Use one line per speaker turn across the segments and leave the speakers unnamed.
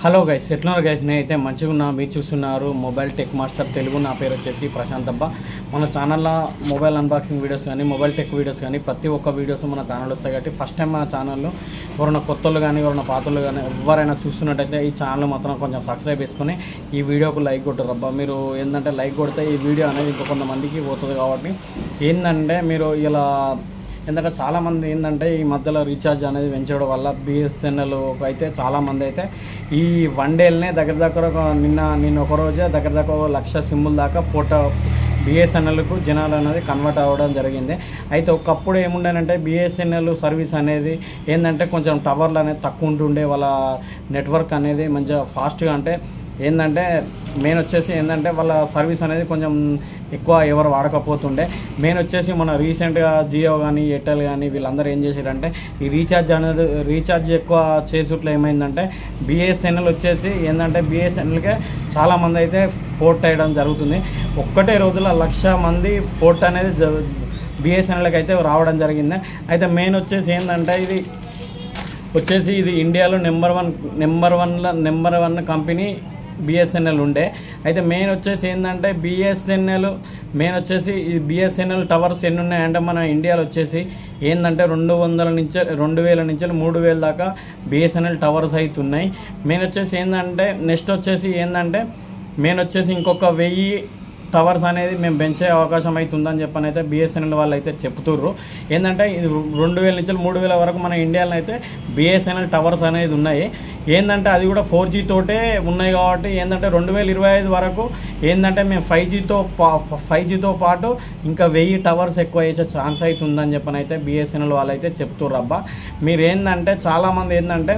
Hello guys, ఎట్లున్నారు guys? నేనైతే మంచిగా ఉన్నా. మీరు చూస్తున్నారు మొబైల్ టెక్ మాస్టర్ తెలుగు. నా పేరు వచ్చేసి ప్రశాంత్ అబ్బా. మన ఛానల్లో మొబైల్ అన్బాక్సింగ్ వీడియోస్ కానీ మొబైల్ టెక్ వీడియోస్ కానీ ప్రతి ఒక్క వీడియోస్ మన ఛానల్ వస్తాయి. కాబట్టి ఫస్ట్ టైం మన ఛానల్లో ఎవరైనా కొత్తలు కానీ ఎవరైనా పాతలు కానీ ఎవరైనా చూస్తున్నట్టయితే ఈ ఛానల్ మాత్రం కొంచెం సబ్స్క్రైబ్ చేసుకొని ఈ వీడియోకు లైక్ కొట్టరు అబ్బా. మీరు ఏంటంటే లైక్ కొడితే ఈ వీడియో అనేది ఇంకా కొంతమందికి పోతుంది. కాబట్టి ఏంటంటే మీరు ఇలా ఎందుకంటే చాలామంది ఏంటంటే ఈ మధ్యలో రీఛార్జ్ అనేది పెంచడం వల్ల బిఎస్ఎన్ఎల్ అయితే చాలామంది అయితే ఈ వన్ డేలనే దగ్గర నిన్న ఒక రోజే దగ్గర 1,00,000 సిమ్ముల దాకా బిఎస్ఎన్ఎల్కు జనాలు అనేది కన్వర్ట్ అవ్వడం జరిగింది. అయితే ఒకప్పుడు ఏముండేనంటే బిఎస్ఎన్ఎల్ సర్వీస్ అనేది ఏంటంటే కొంచెం టవర్లు అనేది తక్కువ ఉంటుండే, వాళ్ళ నెట్వర్క్ అనేది మంచిగా ఫాస్ట్గా అంటే ఏంటంటే మెయిన్ వచ్చేసి ఏంటంటే వాళ్ళ సర్వీస్ అనేది కొంచెం ఎక్కువ ఎవరు వాడకపోతుండే. మెయిన్ వచ్చేసి మన రీసెంట్గా జియో కానీ ఎయిర్టెల్ కానీ వీళ్ళందరూ ఏం చేశారంటే ఈ రీఛార్జ్ ఎక్కువ చేసుట్లో ఏమైందంటే బిఎస్ఎన్ఎల్ వచ్చేసి ఏంటంటే బిఎస్ఎన్ఎల్కే చాలామంది అయితే పోర్ట్ అయ్యడం జరుగుతుంది. ఒక్కటే రోజులో 1,00,000 మంది పోర్ట్ అనేది బిఎస్ఎన్ఎల్కి అయితే రావడం జరిగింది. అయితే మెయిన్ వచ్చేసి ఏంటంటే ఇది ఇండియాలో నెంబర్ వన్ కంపెనీ బిఎస్ఎన్ఎల్ ఉండే. అయితే మెయిన్ వచ్చేసి ఏంటంటే ఈ బిఎస్ఎన్ఎల్ టవర్స్ ఎన్ని ఉన్నాయంటే మన ఇండియాలో వచ్చేసి ఏంటంటే 2,000 నుంచి 3,000 దాకా బిఎస్ఎన్ఎల్ టవర్స్ అయితే ఉన్నాయి. మెయిన్ వచ్చేసి ఏంటంటే ఇంకొక 1,000 టవర్స్ అనేది మేము పెంచే అవకాశం అవుతుందని చెప్పని బిఎస్ఎన్ఎల్ వాళ్ళు అయితే చెప్తుర్రు. ఏంటంటే 2,000 నుంచి 3,000 వరకు మన ఇండియాలో అయితే బిఎస్ఎన్ఎల్ టవర్స్ అనేది ఉన్నాయి. ఏంటంటే అది కూడా 4G తోటే ఉన్నాయి. కాబట్టి ఏంటంటే 2025 వరకు ఏంటంటే మేము 5Gతో పాటు ఇంకా 1,000 టవర్స్ ఎక్కువ వేసే ఛాన్స్ అవుతుందని చెప్పని అయితే బిఎస్ఎన్ఎల్ వాళ్ళు అయితే చెప్తుర్రు అబ్బా. మీరు ఏంటంటే చాలామంది ఏంటంటే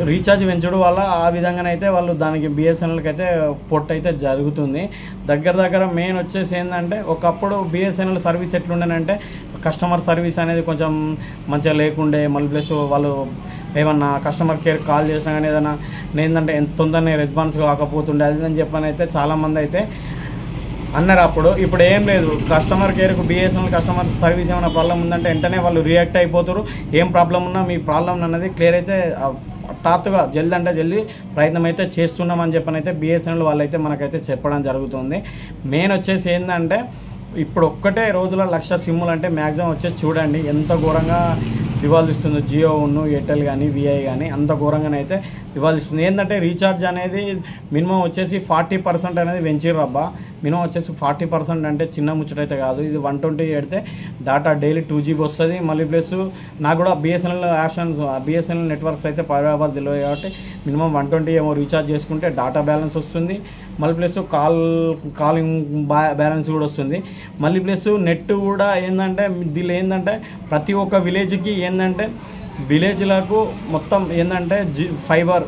రీఛార్జ్ పెంచడం వల్ల ఆ విధంగానైతే వాళ్ళు దానికి బిఎస్ఎన్ఎల్కి అయితే పొట్టు అయితే జరుగుతుంది. దగ్గర మెయిన్ వచ్చేసి ఏంటంటే ఒకప్పుడు బిఎస్ఎన్ఎల్ సర్వీస్ ఎట్లుండేనంటే కస్టమర్ సర్వీస్ అనేది కొంచెం మంచిగా లేకుండే. మళ్ళీ ప్లస్ వాళ్ళు ఏమన్నా కస్టమర్ కేర్ కాల్ చేసినా కానీ ఏదైనా ఏంటంటే ఎంత తొందరనే రెస్పాన్స్ కాకపోతుండే. అది అని చెప్పని అయితే చాలామంది అయితే అన్నారు అప్పుడు. ఇప్పుడు ఏం లేదు, కస్టమర్ కేర్కు బిఎస్ఎన్ఎల్ కస్టమర్ సర్వీస్ ఏమైనా ప్రాబ్లం ఉందంటే వెంటనే వాళ్ళు రియాక్ట్ అయిపోతారు. ఏం ప్రాబ్లం ఉన్నా మీ ప్రాబ్లం అన్నది క్లియర్ అయితే టాత్గా జల్దీ ప్రయత్నం అయితే చేస్తున్నామని చెప్పని అయితే బిఎస్ఎన్ఎల్ వాళ్ళైతే మనకైతే చెప్పడం జరుగుతుంది. మెయిన్ వచ్చేసి ఏంటంటే ఇప్పుడు ఒక్కటే రోజులో 1,00,000 సిమ్ములు అంటే మ్యాక్సిమం వచ్చేసి చూడండి ఎంత ఘోరంగా దివాళిస్తుంది. జియో ఎయిర్టెల్ కానీ విఐ కానీ అంత ఘోరంగానైతే దివాళిస్తుంది. ఏంటంటే రీఛార్జ్ అనేది మినిమం వచ్చేసి 40% అనేది పెంచిర్రు అబ్బా. మినిమం వచ్చేసి 40% అంటే చిన్న ముచ్చటైతే కాదు. ఇది 120 పెడితే డాటా డైలీ 2GB వస్తుంది. మళ్ళీ ప్లస్ నాకు కూడా బిఎస్ఎన్ఎల్ నెట్వర్క్స్ అయితే హైదరాబాద్ తెలియదు కాబట్టి మినిమం 120 ఏమో రీఛార్జ్ చేసుకుంటే డాటా బ్యాలెన్స్ వస్తుంది. మళ్ళీ ప్లస్ కాలింగ్ బ్యాలెన్స్ కూడా వస్తుంది. మళ్ళీ ప్లస్ నెట్ కూడా ఏంటంటే దీనిలో ఏంటంటే ప్రతి ఒక్క విలేజ్కి ఏంటంటే విలేజ్లకు మొత్తం ఏంటంటే ఫైబర్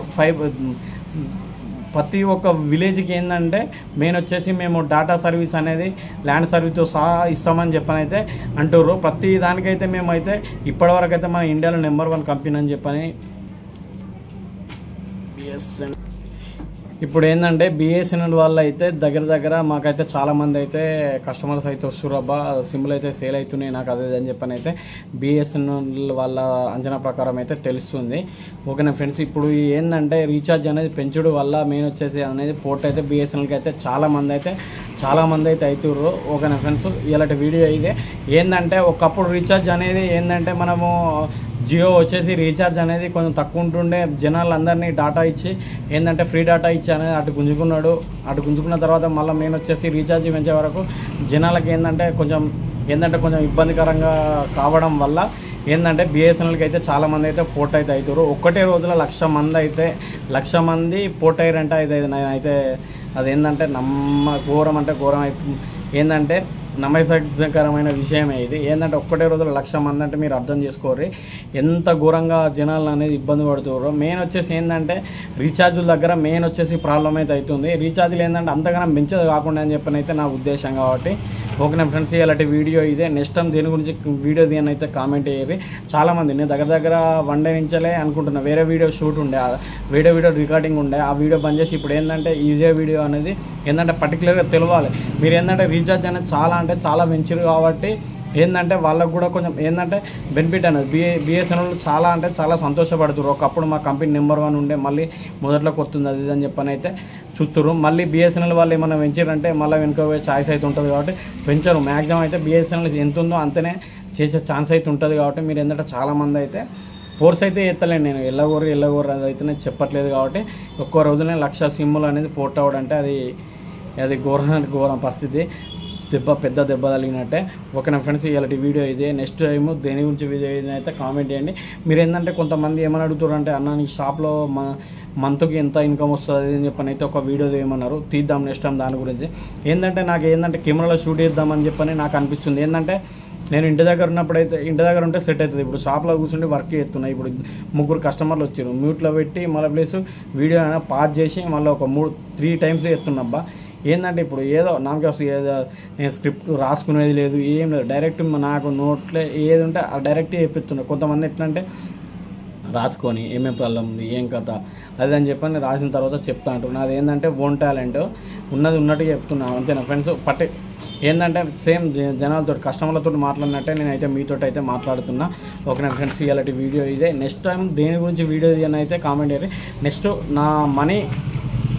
ప్రతి ఒక్క విలేజ్కి ఏంటంటే మెయిన్ వచ్చేసి మేము డాటా సర్వీస్ అనేది ల్యాండ్ సర్వీస్తో సహా ఇస్తామని చెప్పని అయితే అంటుర్రు. ప్రతి దానికైతే మేమైతే ఇప్పటివరకు అయితే మన ఇండియాలో నెంబర్ 1 కంపెనీ అని చెప్పని బిఎస్ఎన్ఎల్. ఇప్పుడు ఏంటంటే బిఎస్ఎన్ఎల్ వాళ్ళు అయితే దగ్గర మాకైతే చాలామంది అయితే కస్టమర్స్ అయితే వస్తున్నారు అబ్బా. సిమ్లు అయితే సేల్ అవుతున్నాయి నాకు అదే అని చెప్పని అయితే బిఎస్ఎన్ఎల్ వాళ్ళ అంచనా ప్రకారం అయితే తెలుస్తుంది. ఓకేనా ఫ్రెండ్స్, ఇప్పుడు ఏంటంటే రీఛార్జ్ అనేది పెంచడం వల్ల మెయిన్ వచ్చేసి అనేది పోర్ట్ అయితే బిఎస్ఎన్ఎల్కి అయితే చాలామంది అయితే అవుతుర్రు. ఓకేనా ఫ్రెండ్స్, ఇలాంటి వీడియో ఇదే. ఏంటంటే ఒకప్పుడు రీఛార్జ్ అనేది ఏంటంటే మనము జియో వచ్చేసి రీఛార్జ్ అనేది కొంచెం తక్కువ ఉంటుండే. జనాలందరినీ డాటా ఇచ్చి ఏంటంటే ఫ్రీ డాటా ఇచ్చి అనేది అటు గుంజుకున్న తర్వాత మళ్ళీ మెయిన్ వచ్చేసి రీఛార్జ్ పెంచే వరకు జనాలకి ఏంటంటే కొంచెం ఇబ్బందికరంగా కావడం వల్ల ఏంటంటే బిఎస్ఎన్ఎల్కి అయితే చాలామంది అయితే పోర్ట్ అయితే అవుతారు. ఒక్కటే రోజులో 1,00,000 మంది పోర్ట్ అయ్యారంటే అయితే అదేంటంటే ఘోరం ఏంటంటే నమ్మకరమైన విషయమే ఇది. ఏంటంటే ఒక్కటే రోజులో 1,00,000 మంది అంటే మీరు అర్థం చేసుకోర్రి ఎంత ఘోరంగా జనాలు అనేది ఇబ్బంది పడుతుర్రో. మెయిన్ వచ్చేసి ఏంటంటే రీఛార్జుల దగ్గర మెయిన్ వచ్చేసి ప్రాబ్లం అయితే అవుతుంది. రీఛార్జ్లు ఏంటంటే అంతగానో పెంచేది కాకుండా అని చెప్పని అయితే నా ఉద్దేశం. కాబట్టి ఓకేనా ఫ్రెండ్స్, ఇలాంటి వీడియో ఇదే. నెక్స్ట్ టైం దేని గురించి వీడియో దీని అయితే కామెంట్ చేయరు. చాలామంది నేను దగ్గర 1 డే నుంచే అనుకుంటున్నా వేరే వీడియో షూట్ ఉండే, వీడియో రికార్డింగ్ ఉండే, ఆ వీడియో బంద్ చేసి ఇప్పుడు ఏంటంటే ఈజీ వీడియో అనేది ఏంటంటే పర్టికులర్గా తెలవాలి. మీరు ఏంటంటే రీఛార్జ్ అనేది చాలా పెంచారు కాబట్టి ఏంటంటే వాళ్ళకు కూడా కొంచెం ఏంటంటే బెనిఫిట్ అనేది బిఎస్ఎన్ఎల్ చాలా అంటే చాలా సంతోషపడుతున్నారు. ఒకప్పుడు మా కంపెనీ నెంబర్ 1 ఉండే మళ్ళీ మొదట్లోకి వస్తుంది అది అని చెప్పని అయితే చూస్తున్నారు. మళ్ళీ బిఎస్ఎన్ఎల్ వాళ్ళు ఏమైనా పెంచారంటే మళ్ళీ వెనుక పోయే ఛాయిస్ అయితే ఉంటుంది కాబట్టి పెంచరు. మ్యాక్సిమం అయితే బిఎస్ఎన్ఎల్ ఎంత ఉందో అంతనే చేసే ఛాన్స్ అయితే ఉంటుంది. కాబట్టి మీరు ఏంటంటే చాలామంది అయితే ఫోర్స్ అయితే ఎత్తలేండి, నేను ఎల్లగోరు అది అయితే నేను చెప్పట్లేదు. కాబట్టి ఒక్కో రోజునే 1,00,000 సిమ్ములు అనేది పోర్ట్ అవ్వడం అంటే అది ఘోరం పరిస్థితి. పెద్ద దెబ్బ తగిలినట్టే. ఓకే నా ఫ్రెండ్స్, ఇలాంటి వీడియో ఇదే. నెక్స్ట్ టైం దేని గురించి వీడియో అయితే కామెంట్ చేయండి. మీరు ఏంటంటే కొంతమంది ఏమని అడుగుతారు అంటే అన్న నీ షాప్లో మంత్కి ఎంత ఇన్కమ్ వస్తుంది అని చెప్పని అయితే ఒక వీడియో ఏమన్నారు, తీద్దాం నెక్స్ట్ టైం దాని గురించి. ఏంటంటే కెమెరాలో షూట్ చేద్దామని చెప్పని నాకు అనిపిస్తుంది. ఏంటంటే నేను ఇంటి దగ్గర ఉంటే సెట్ అవుతుంది. ఇప్పుడు షాప్లో కూర్చుంటే వర్క్ చేస్తున్నా. ఇప్పుడు 3 కస్టమర్లు వచ్చారు, మ్యూట్లో పెట్టి మళ్ళీ ప్లేస్ వీడియో అయినా పాజ్ చేసి మళ్ళీ ఒక 3 టైమ్స్ చేస్తున్నబ్బా. ఏంటంటే ఇప్పుడు ఏదో నాకు ఏదో నేను స్క్రిప్ట్ రాసుకునేది లేదు, ఏం లేదు. డైరెక్ట్ నాకు నోట్లే ఏది ఉంటే డైరెక్ట్ చెప్పిస్తున్నా. కొంతమంది ఎట్లా అంటే రాసుకొని ఏమేమి ప్రాబ్లం ఉంది ఏం కథ అది అని చెప్పని రాసిన తర్వాత చెప్తా అంటారు. నాది ఏంటంటే ఓన్ టాలెంట్ ఉన్నట్టుగా చెప్తున్నా అంతేనా ఫ్రెండ్స్. ఏంటంటే సేమ్ జనాలతో కస్టమర్లతో మాట్లాడినట్టే నేనైతే మీతో అయితే మాట్లాడుతున్నా. ఓకే ఫ్రెండ్స్, ఇలాంటి వీడియో ఇదే. నెక్స్ట్ టైం దేని గురించి వీడియో అని అయితే కామెంట్ చేయండి. నెక్స్ట్ నా మనీ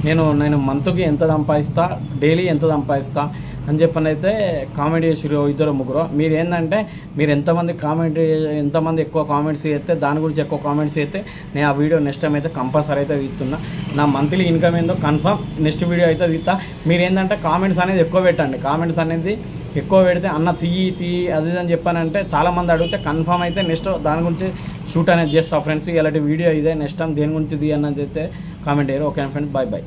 నేను మంత్కి ఎంత సంపాదిస్తా, డైలీ ఎంత సంపాదిస్తా అని చెప్పని అయితే కామెంట్ చేసిరు 2-3. మీరు ఏంటంటే మీరు ఎంతమంది ఎక్కువ కామెంట్స్ చేస్తే దాని గురించి ఎక్కువ కామెంట్స్ చేస్తే నేను ఆ వీడియో నెక్స్ట్ టైం అయితే కంపల్సరీ అయితే తీస్తున్నా. నా మంత్లీ ఇన్కమ్ ఏందో కన్ఫర్మ్ నెక్స్ట్ వీడియో అయితే తీస్తా. మీరు ఏంటంటే కామెంట్స్ అనేది ఎక్కువ పెట్టండి. కామెంట్స్ అనేది ఎక్కువ పెడితే అన్న తీయి అది అని చెప్పానంటే చాలామంది అడిగితే కన్ఫర్మ్ అయితే నెక్స్ట్ దాని గురించి షూట్ అనేది చేస్తా ఫ్రెండ్స్. ఇలాంటి వీడియో ఇదే. నెక్స్ట్ టైం దేని గురించి తీయన్నది అయితే కామెంట్ చేయరు. Okay friends, bye.